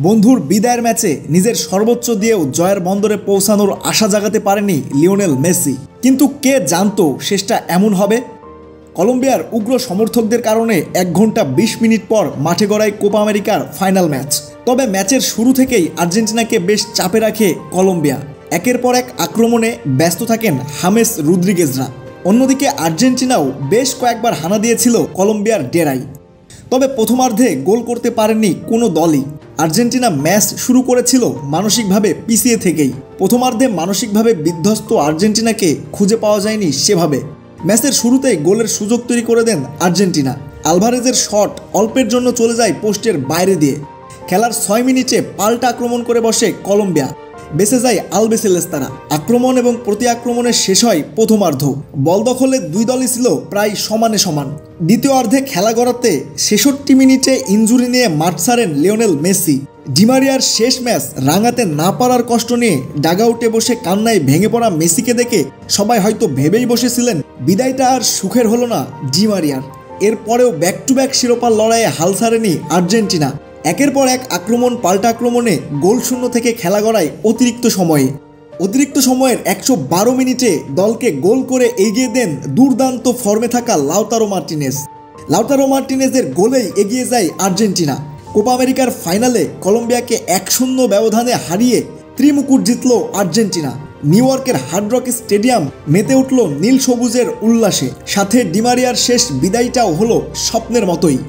বন্ধুর বিদায়ের ম্যাচে নিজের সর্বোচ্চ দিয়েও জয়ের বন্দরে পৌঁছানোর আশা জাগাতে পারেনি লিওনেল মেসি। কিন্তু কে জানতো শেষটা এমন হবে। কলম্বিয়ার উগ্র সমর্থকদের কারণে 1 ঘন্টা 20 মিনিট পর মাঠে গড়ায় কোপা আমেরিকার ফাইনাল ম্যাচ। তবে ম্যাচের শুরু থেকেই আর্জেন্টিনাকে বেশ চাপে রাখে কলম্বিয়া। একের পর এক আক্রমণে ব্যস্ত থাকেন হামেস রদ্রিগেজরা। অন্যদিকে আর্জেন্টিনাও বেশ কয়েকবার হানা দিয়েছিল কলম্বিয়ার ডেরায়। তবে প্রথমার্ধে গোল করতে পারেনি কোনো দলই। আর্জেন্টিনা ম্যাচ শুরু করেছিল মানসিকভাবে পিছিয়ে থেকেই। প্রথমার্ধে মানসিকভাবে বিধ্বস্ত আর্জেন্টিনাকে খুঁজে পাওয়া যায়নি সেভাবে। ম্যাচের শুরুতেই গোলের সুযোগ তৈরি করে দেন আর্জেন্টিনা। আলভারেজের শট অল্পের জন্য চলে যায় পোস্টের বাইরে দিয়ে। খেলার 6 মিনিটে পাল্টা আক্রমণ করে বসে কলম্বিয়া। বেঁচে যায় আলবিসেলেস্তারা। আক্রমণ এবং প্রতি আক্রমণে শেষ হয় প্রথমার্ধ। বল দখলে দুই দলই ছিল প্রায় সমানে সমান। দ্বিতীয়ার্ধে খেলা গড়াতে 66 মিনিটে ইনজুরি নিয়ে মাঠ ছাড়েন লিওনেল মেসি। ডিমারিয়ার শেষ ম্যাচ রাঙাতে না পারার কষ্ট নিয়ে ডাগআউটে বসে কান্নায় ভেঙে পড়া মেসিকে দেখে সবাই হয়তো ভেবেই বসেছিলেন বিদায়টা আর সুখের হলো না ডিমারিয়ার। এরপরেও ব্যাক টু ব্যাক শিরোপার লড়াইয়ে হাল ছাড়েনি আর্জেন্টিনা। একের পর এক আক্রমণ পাল্টা আক্রমণে গোল শূন্য থেকে খেলা গড়ায় অতিরিক্ত সময়ের 112 মিনিটে দলকে গোল করে এগিয়ে দেন দুর্দান্ত ফর্মে থাকা লাউতারো মার্টিনেজের গোলেই এগিয়ে যায় আর্জেন্টিনা। কোপা আমেরিকার ফাইনালে কলম্বিয়াকে 1-0 ব্যবধানে হারিয়ে ত্রিমুকুট জিতল আর্জেন্টিনা। নিউ ইয়র্কের হার্ড রক স্টেডিয়াম মেতে উঠল নীল সবুজের উল্লাসে। সাথে ডিমারিয়ার শেষ বিদায়টাও হলো স্বপ্নের মতোই।